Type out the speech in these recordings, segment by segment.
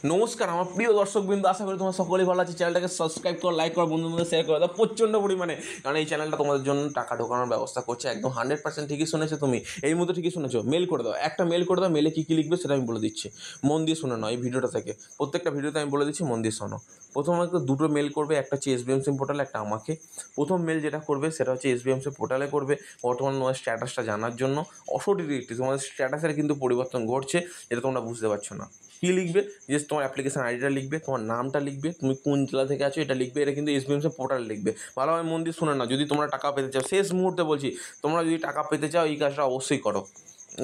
নমস্কার আমার প্রিয় দর্শকবৃন্দ, আশা করি তোমার সকলেই ভালো আছে। চ্যানেলটাকে সাবস্ক্রাইব করো, লাইক করো, বন্ধুদের মধ্যে শেয়ার করে দাও প্রচণ্ড পরিমাণে, কারণ এই চ্যানেলটা তোমাদের জন্য টাকা ঢোকানোর ব্যবস্থা করছে। একদম 100% ঠিকই শুনেছো তুমি, এই মুহূর্তে ঠিকই শুনেছো। মেল করে দাও, একটা মেল করে দাও। মেলে কী কী লিখবে সেটা আমি বলে দিচ্ছি, মন দিয়ে শুনে নাও এই ভিডিওটা থেকে। প্রত্যেকটা ভিডিওতে আমি বলে দিচ্ছি, মন দিয়ে শোনো। প্রথমে দুটো মেল করবে, একটা হচ্ছে SBMC পোর্টালে, একটা আমাকে। প্রথম মেল যেটা করবে সেটা হচ্ছে SBMC পোর্টালে করবে, বর্তমান তোমার স্ট্যাটাসটা জানার জন্য। অসডিরেক্টলি তোমাদের স্ট্যাটাসের কিন্তু পরিবর্তন ঘটছে, এটা তোমরা বুঝতে পারছো না। কী লিখবে? যে তোমার অ্যাপ্লিকেশন আইডিটা লিখবে, তোমার নামটা লিখবে, তুমি কোন জেলা থেকে আছো এটা লিখবে। এটা কিন্তু SBMC পোর্টালে লিখবে। ভালোভাবে মন দিয়ে শুনে না, যদি তোমরা টাকা পেতে চাও, শেষ মুহূর্তে বলছি, তোমরা যদি টাকা পেতে চাও এই কাজটা অবশ্যই করো।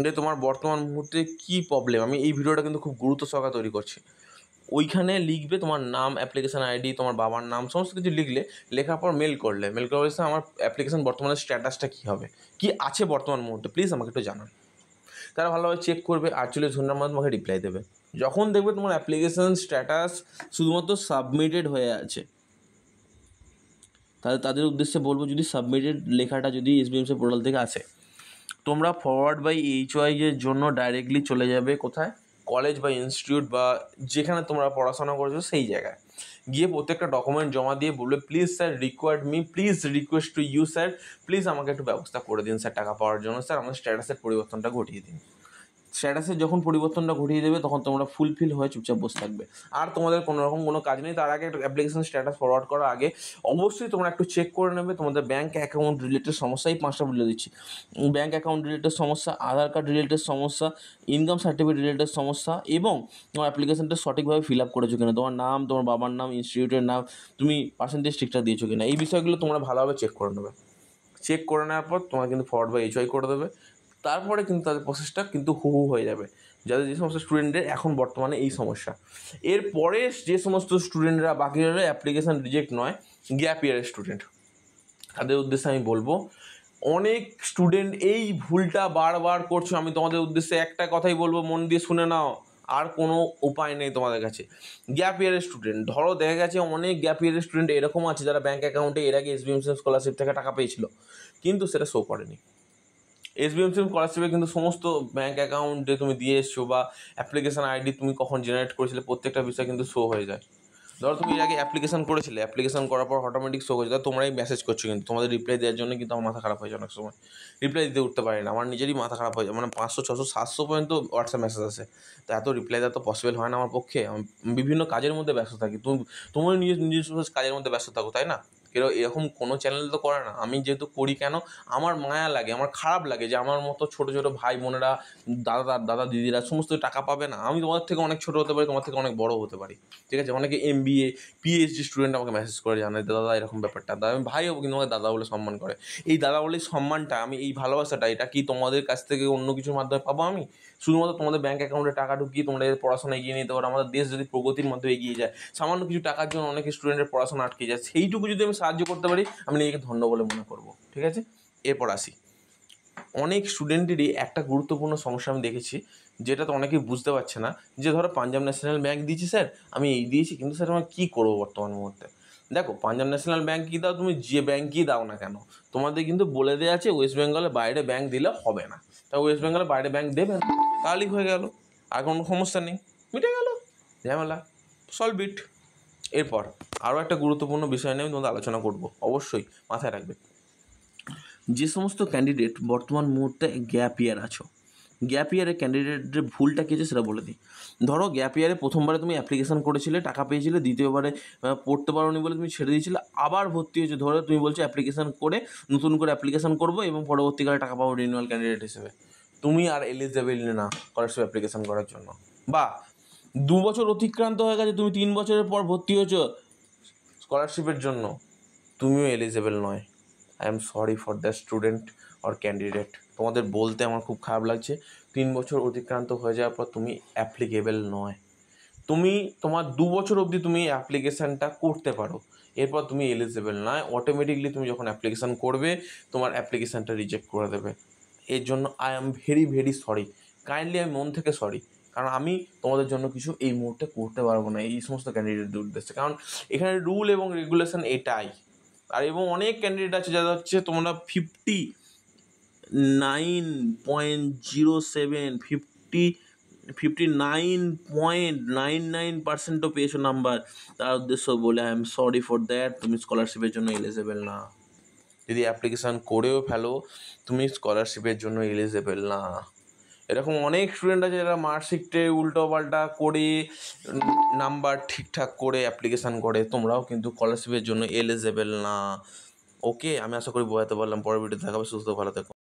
যে তোমার বর্তমান মুহূর্তে কী প্রবলেম, আমি এই ভিডিওটা কিন্তু খুব গুরুত্ব সহকারে তৈরি করছি। ওইখানে লিখবে তোমার নাম, অ্যাপ্লিকেশন আইডি, তোমার বাবার নাম, সমস্ত কিছু লিখলে, লেখার পর মেল করলে, মেল করার পর আমার অ্যাপ্লিকেশন বর্তমানে স্ট্যাটাসটা কী হবে, কী আছে বর্তমান মুহূর্তে, প্লিজ আমাকে একটু জানান। তারা ভালোভাবে চেক করবে, 48 ঘন্টার মধ্যে তোমাকে রিপ্লাই দেবে। যখন দেখবে তোমার অ্যাপ্লিকেশন স্ট্যাটাস শুধুমাত্র সাবমিটেড হয়ে আছে, তাহলে তাদের উদ্দেশ্যে বলবো, যদি সাবমিটেড লেখাটা যদি SBMC পোর্টাল থেকে আসে, তোমরা ফরওয়ার্ড বাই HY এর জন্য ডাইরেক্টলি চলে যাবে কোথায়, কলেজ বা ইনস্টিটিউট বা যেখানে তোমরা পড়াশোনা করেছো সেই জায়গায় গিয়ে প্রত্যেকটা ডকুমেন্ট জমা দিয়ে বলবে, please sir required me, please request to you sir, please আমাকে একটু ব্যবস্থা করে দিন স্যার টাকা পাওয়ার জন্য, স্যার আমার স্ট্যাটাসের পরিবর্তনটা ঘটিয়ে দিন। স্ট্যাটাসের যখন পরিবর্তনটা ঘটিয়ে দেবে তখন তোমরা ফুলফিল হয়ে চুপচাপ বসে থাকবে, আর তোমাদের কোনো রকম কোনো কাজ নেই। তার আগে একটা অ্যাপ্লিকেশন স্ট্যাটাস ফরওয়ার্ড করার আগে অবশ্যই তোমরা একটু চেক করে নেবে তোমাদের ব্যাঙ্ক অ্যাকাউন্ট রিলেটেড সমস্যা। এই 5টা বলে দিচ্ছি: ব্যাঙ্ক অ্যাকাউন্ট রিলেটেড সমস্যা, আধার কার্ড রিলেটেড সমস্যা, ইনকাম সার্টিফিকেট রিলেটেড সমস্যা, এবং তোমার অ্যাপ্লিকেশনটা সঠিকভাবে ফিল আপ করেছো কিনা, তোমার নাম, তোমার বাবার নাম, ইনস্টিটিউটের নাম, তুমি পার্সেন্টেজ ঠিকঠাক দিয়েছো কিনা, এই বিষয়গুলো তোমরা ভালোভাবে চেক করে নেবে। চেক করে নেওয়ার পর তোমার কিন্তু ফরওয়ার্ড বাই HY করে দেবে। তারপরে কিন্তু তাদের প্রসেসটা কিন্তু হু হয়ে যাবে, যাদের যে সমস্ত স্টুডেন্টদের এখন বর্তমানে এই সমস্যা। এরপরে যে সমস্ত স্টুডেন্টরা বাকি রইল অ্যাপ্লিকেশান রিজেক্ট নয়, গ্যাপ ইয়ারের স্টুডেন্ট, তাদের উদ্দেশ্যে আমি বলবো, অনেক স্টুডেন্ট এই ভুলটা বারবার করছো। আমি তোমাদের উদ্দেশ্যে একটা কথাই বলবো, মন দিয়ে শুনে নাও, আর কোনো উপায় নেই তোমাদের কাছে। গ্যাপ ইয়ারের স্টুডেন্ট, ধরো দেখা গেছে অনেক গ্যাপ ইয়ারের স্টুডেন্ট এরকম আছে যারা ব্যাঙ্ক অ্যাকাউন্টে এর আগে SBMC স্কলারশিপ থেকে টাকা পেয়েছিল, কিন্তু সেটা শো করেনি। SBMC স্কলারশিপে কিন্তু সমস্ত ব্যাঙ্ক অ্যাকাউন্টে তুমি দিয়ে এসছো বা অ্যাপ্লিকেশান আইডি তুমি কখন জেনারেট করেছিলে প্রত্যেকটা বিষয় কিন্তু শো হয়ে যায়। ধরো তুমি এর আগে অ্যাপ্লিকেশন করেছিলে, অ্যাপ্লিকেশন করার পর অটোমেটিক শো হয়েছে, তোমরাই মেসেজ করছো, কিন্তু তোমাদের রিপ্লাই দেওয়ার জন্য কিন্তু আমার মাথা খারাপ হয়ে যায় অনেক সময়। রিপ্লাই দিতে উঠতে পারি না, আমার নিজেরই মাথা খারাপ হয়ে যায়, মানে 500 600 700 পর্যন্ত হোয়াটসঅ্যাপ মেসেজ আসে। তো এত রিপ্লাই দেওয়া তো পসিবল হয় না আমার পক্ষে, আমি বিভিন্ন কাজের মধ্যে ব্যস্ত থাকি। তোমার নিজস্ব কাজের মধ্যে ব্যস্ত থাকো, তাই না? এরকম কোনো চ্যানেল তো করে না। আমি যেহেতু করি, কেন আমার মায়া লাগে, আমার খারাপ লাগে যে আমার মতো ছোটো ছোটো ভাই বোনেরা, দাদা দিদিরা সমস্ত টাকা পাবে না। আমি তোমাদের থেকে অনেক ছোটো হতে পারি, তোমার থেকে অনেক বড় হতে পারি, ঠিক আছে? অনেকে MBA PhD স্টুডেন্ট আমাকে মেসেজ করে জানায়, দাদা এরকম ব্যাপারটা। দাদা, আমি ভাই হবো কিন্তু আমাকে দাদা বলে সম্মান করে। এই দাদা বলে সম্মানটা, আমি এই ভালোবাসাটা, এটা কি তোমাদের কাছ থেকে অন্য কিছুর মাধ্যমে পাবো? আমি শুধুমাত্র তোমাদের ব্যাঙ্ক অ্যাকাউন্টে টাকা ঢুকিয়ে তোমরা এর পড়াশোনা এগিয়ে নিতে পারো। আমাদের দেশ যদি প্রগতির মধ্যে এগিয়ে যায়, সামান্য কিছু টাকার জন্য অনেক স্টুডেন্টের পড়াশোনা আটকে যায়, সেইটুকু যদি আমি সাহায্য করতে পারি, আমি নিজেকে ধন্য বলে মনে করবো, ঠিক আছে? এরপর আসি, অনেক স্টুডেন্টেরই একটা গুরুত্বপূর্ণ সমস্যা আমি দেখেছি, যেটা তো অনেকেই বুঝতে পারছে না, যে ধরো পাঞ্জাব ন্যাশনাল ব্যাঙ্ক দিয়েছি স্যার, আমি এই দিয়েছি, কিন্তু স্যার আমি কী করবো বর্তমান মুহূর্তে? দেখো, পাঞ্জাব ন্যাশনাল ব্যাঙ্ক কী দাও, তুমি যে ব্যাঙ্কই দাও না কেন, তোমাদের কিন্তু বলে দেওয়া আছে ওয়েস্ট বেঙ্গলের বাইরে ব্যাঙ্ক দিলে হবে না। তা ওয়েস্ট বেঙ্গলের বাইরে ব্যাঙ্ক দেবেন, তাহলেই হয়ে গেল, আর কোনো সমস্যা নেই, মিটে গেল ঝামেলা, সলভ ইট। এরপর আরও একটা গুরুত্বপূর্ণ বিষয় নিয়ে আমি তোমাদের আলোচনা করবো, অবশ্যই মাথায় রাখবে। যে সমস্ত ক্যান্ডিডেট বর্তমান মুহূর্তে গ্যাপ ইয়ার আছো, গ্যাপ ইয়ারে ক্যান্ডিডেটের ভুলটা কী আছে সেটা বলে দিই। ধরো গ্যাপ ইয়ারে প্রথমবারে তুমি অ্যাপ্লিকেশান করেছিলে, টাকা পেয়েছিলে, দ্বিতীয়বারে পড়তে পারোনি বলে তুমি ছেড়ে দিয়েছিলে, আবার ভর্তি হয়েছে, ধরো তুমি বলছো অ্যাপ্লিকেশান করে নতুন করে অ্যাপ্লিকেশান করবো এবং পরবর্তীকালে টাকা পাবো রিনিউয়াল ক্যান্ডিডেট হিসেবে, তুমি আর এলিজেবল না স্কলারশিপ অ্যাপ্লিকেশান করার জন্য। বা 2 বছর অতিক্রান্ত হয়ে গেছে, তুমি 3 বছরের পর ভর্তি হয়েছো স্কলারশিপের জন্য, তুমিও এলিজেবল নয়। I am sorry for the student or candidate, তোমাদের বলতে আমার খুব খারাপ লাগছে। 3 বছর অতিক্রান্ত হয়ে যাওয়ার পর তুমি অ্যাপ্লিকেবল নয়। তুমি তোমার 2 বছর অবধি তুমি অ্যাপ্লিকেশানটা করতে পারো, এরপর তুমি এলিজেবল নয়। অটোমেটিকলি তুমি যখন অ্যাপ্লিকেশান করবে, তোমার অ্যাপ্লিকেশানটা রিজেক্ট করে দেবে। এর জন্য I am very very sorry, kindly আমি মন থেকে সরি, কারণ আমি তোমাদের জন্য কিছু এই মুহূর্তে করতে পারবো না এই সমস্ত ক্যান্ডিডেটদের উদ্দেশ্যে, কারণ এখানে রুল এবং রেগুলেশন এটাই। আর এবং অনেক ক্যান্ডিডেট আছে যারা হচ্ছে তোমরা 59.07 50 59.99%ও পেয়েছো নাম্বার, তার উদ্দেশ্য বলে I am sorry for that, তুমি স্কলারশিপের জন্য এলিজেবল না। যদি অ্যাপ্লিকেশান করেও ফেলো, তুমি স্কলারশিপের জন্য এলিজেবল না। এরকম অনেক স্টুডেন্ট আছে যারা মার্কশিটে উল্টো পাল্টা করে নাম্বার ঠিকঠাক করে অ্যাপ্লিকেশান করে, তোমরাও কিন্তু স্কলারশিপের জন্য এলিজেবল না। ওকে, আমি আশা করি বোঝাতে পারলাম। পরের ভিডিওতে দেখাবে, সুস্থ ভালো থেকো।